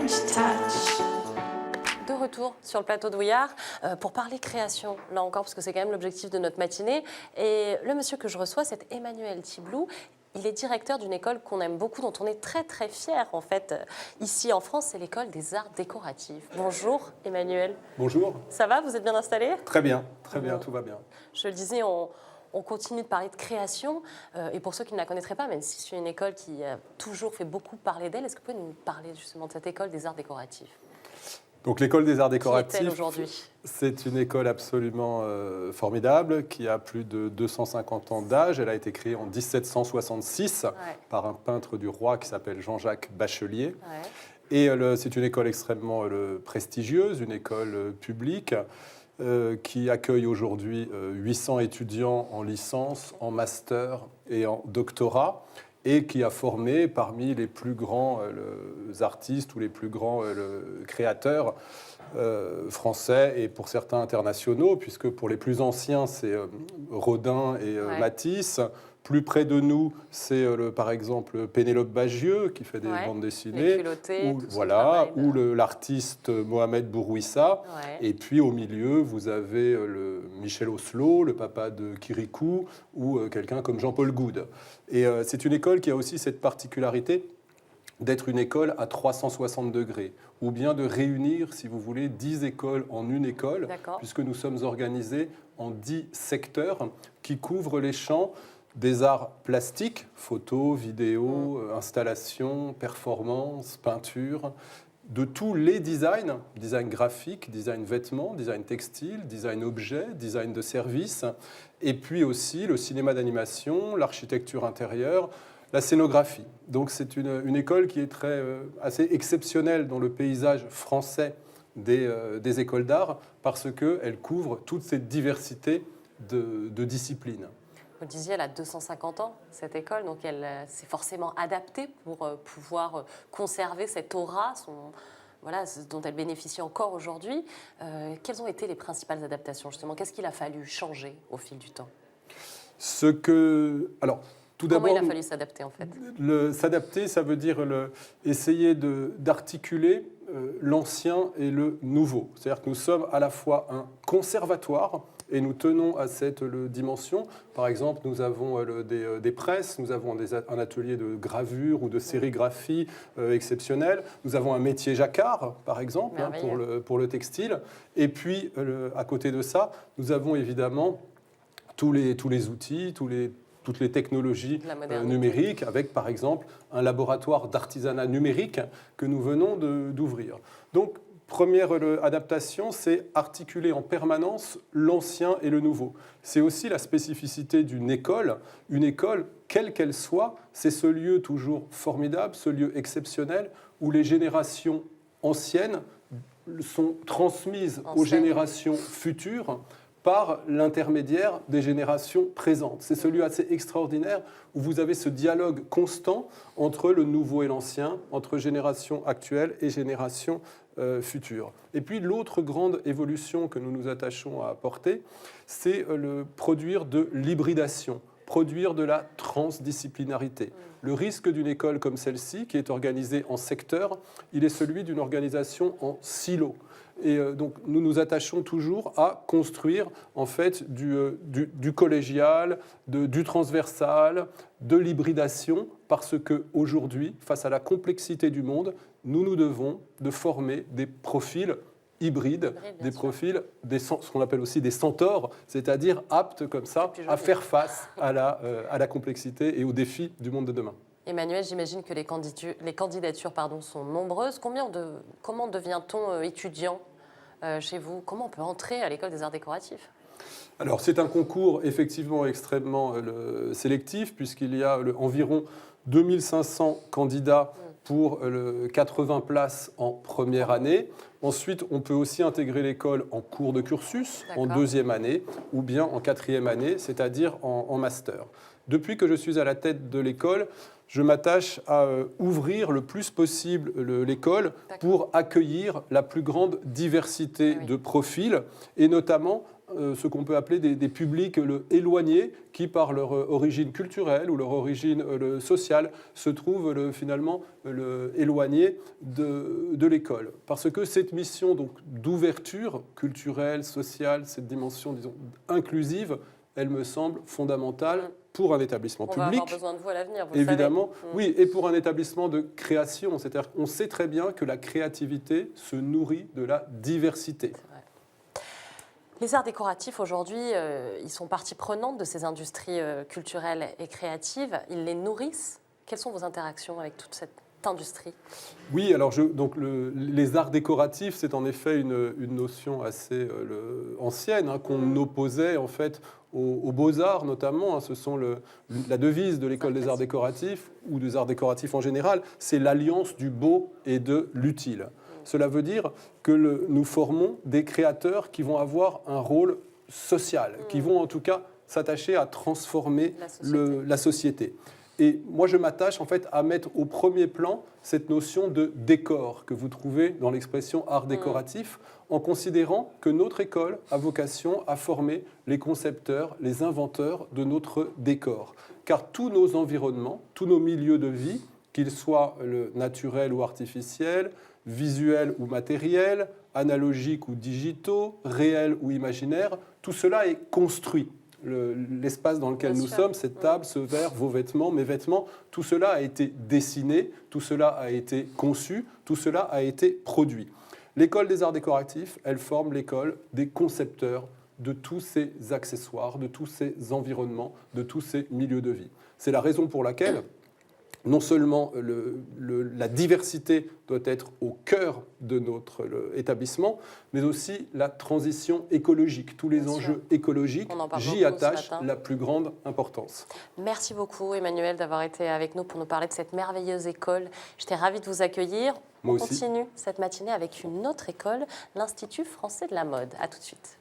De retour sur le plateau de Ouillard pour parler création, là encore, parce que c'est quand même l'objectif de notre matinée. Et le monsieur que je reçois, c'est Emmanuel Thiblou. Il est directeur d'une école qu'on aime beaucoup, dont on est très très fiers en fait. Ici en France, c'est l'école des arts décoratifs. Bonjour Emmanuel. Bonjour. Ça va, vous êtes bien installé? Très bien, tout va bien. Je le disais, on continue de parler de création. Et pour ceux qui ne la connaîtraient pas, même si c'est une école qui a toujours fait beaucoup parler d'elle, est-ce que vous pouvez nous parler justement de cette école des arts décoratifs? Donc l'école des arts décoratifs, c'est une école absolument formidable qui a plus de 250 ans d'âge. Elle a été créée en 1766 par un peintre du roi qui s'appelle Jean-Jacques Bachelier. Et c'est une école extrêmement prestigieuse, une école publique qui accueille aujourd'hui 800 étudiants en licence, en master et en doctorat, et qui a formé parmi les plus grands artistes ou les plus grands créateurs français et pour certains internationaux, puisque pour les plus anciens, c'est Rodin et Matisse. Plus près de nous, c'est par exemple Pénélope Bagieux qui fait des bandes dessinées, ou l'artiste Mohamed Bourouissa. Et puis au milieu, vous avez Michel Oslo, le papa de Kirikou, ou quelqu'un comme Jean-Paul Goude. Et c'est une école qui a aussi cette particularité d'être une école à 360 degrés, ou bien de réunir, si vous voulez, 10 écoles en une école, puisque nous sommes organisés en 10 secteurs qui couvrent les champs des arts plastiques, photos, vidéos, installations, performances, peinture, de tous les designs, design graphique, design vêtements, design textile, design objet, design de services, et puis aussi le cinéma d'animation, l'architecture intérieure, la scénographie. Donc c'est une école qui est assez exceptionnelle dans le paysage français des écoles d'art, parce qu'elle couvre toute cette diversité de disciplines. Vous disiez, elle a 250 ans, cette école, donc elle s'est forcément adaptée pour pouvoir conserver cette aura dont elle bénéficie encore aujourd'hui. Quelles ont été les principales adaptations, justement? Qu'est-ce qu'il a fallu changer au fil du temps? Tout d'abord, comment il a fallu s'adapter, en fait? S'adapter, ça veut dire essayer d'articuler l'ancien et le nouveau. C'est-à-dire que nous sommes à la fois un conservatoire, et nous tenons à cette dimension. Par exemple, nous avons des presses, nous avons un atelier de gravure ou de sérigraphie exceptionnel. Nous avons un métier jacquard, par exemple, pour le textile. Et puis, à côté de ça, nous avons évidemment tous les outils, toutes les technologies numériques, avec, par exemple, un laboratoire d'artisanat numérique que nous venons d'ouvrir. Donc, première adaptation, c'est articuler en permanence l'ancien et le nouveau. C'est aussi la spécificité d'une école. Une école, quelle qu'elle soit, c'est ce lieu toujours formidable, ce lieu exceptionnel où les générations anciennes sont transmises aux générations futures par l'intermédiaire des générations présentes. C'est ce lieu assez extraordinaire où vous avez ce dialogue constant entre le nouveau et l'ancien, entre générations actuelles et générations futures. Et puis l'autre grande évolution que nous nous attachons à apporter, c'est le produire de l'hybridation, produire de la transdisciplinarité. Le risque d'une école comme celle-ci, qui est organisée en secteurs, il est celui d'une organisation en silo. Et donc, nous nous attachons toujours à construire en fait du collégial, du transversal, de l'hybridation, parce qu'aujourd'hui, face à la complexité du monde, nous devons de former des profils hybrides, des profils, ce qu'on appelle aussi des centaures, c'est-à-dire aptes comme ça à faire face à la complexité et aux défis du monde de demain. Emmanuel, j'imagine que les candidatures sont nombreuses. Comment devient-on étudiant chez vous? Comment on peut entrer à l'école des arts décoratifs? Alors, c'est un concours effectivement extrêmement sélectif, puisqu'il y a environ 2500 candidats pour 80 places en première année. Ensuite, on peut aussi intégrer l'école en cours de cursus, en deuxième année, ou bien en quatrième année, c'est-à-dire en master. Depuis que je suis à la tête de l'école, je m'attache à ouvrir le plus possible l'école pour accueillir la plus grande diversité de profils, et notamment ce qu'on peut appeler des publics éloignés qui, par leur origine culturelle ou leur origine sociale, se trouvent finalement éloignés de l'école. Parce que cette mission d'ouverture culturelle, sociale, cette dimension, disons, inclusive, elle me semble fondamentale pour un établissement public. On va avoir besoin de vous à l'avenir, vous évidemment, le savez. oui, et pour un établissement de création. C'est-à-dire qu'on sait très bien que la créativité se nourrit de la diversité. Les arts décoratifs, aujourd'hui, ils sont partie prenante de ces industries culturelles et créatives. Ils les nourrissent. Quelles sont vos interactions avec toute cette industrie? Oui, alors les arts décoratifs, c'est en effet une notion assez ancienne, hein, qu'on opposait en fait aux beaux-arts notamment. Hein. Ce sont la devise de l'école des arts décoratifs ou des arts décoratifs en général, c'est l'alliance du beau et de l'utile. Cela veut dire que nous formons des créateurs qui vont avoir un rôle social, qui vont en tout cas s'attacher à transformer la société. Et moi, je m'attache en fait à mettre au premier plan cette notion de décor que vous trouvez dans l'expression art décoratif, en considérant que notre école a vocation à former les concepteurs, les inventeurs de notre décor. Car tous nos environnements, tous nos milieux de vie, qu'ils soient naturels ou artificiels, visuels ou matériels, analogiques ou digitaux, réels ou imaginaires, tout cela est construit. L'espace dans lequel nous sommes, cette table, ce verre, vos vêtements, mes vêtements, tout cela a été dessiné, tout cela a été conçu, tout cela a été produit. L'école des arts décoratifs, elle forme l'école des concepteurs de tous ces accessoires, de tous ces environnements, de tous ces milieux de vie. C'est la raison pour laquelle non seulement la diversité doit être au cœur de notre établissement, mais aussi la transition écologique. Tous les enjeux écologiques, j'y attache la plus grande importance. Merci beaucoup Emmanuel d'avoir été avec nous pour nous parler de cette merveilleuse école. J'étais ravie de vous accueillir. Moi On aussi. continue cette matinée avec une autre école, l'Institut français de la mode. À tout de suite.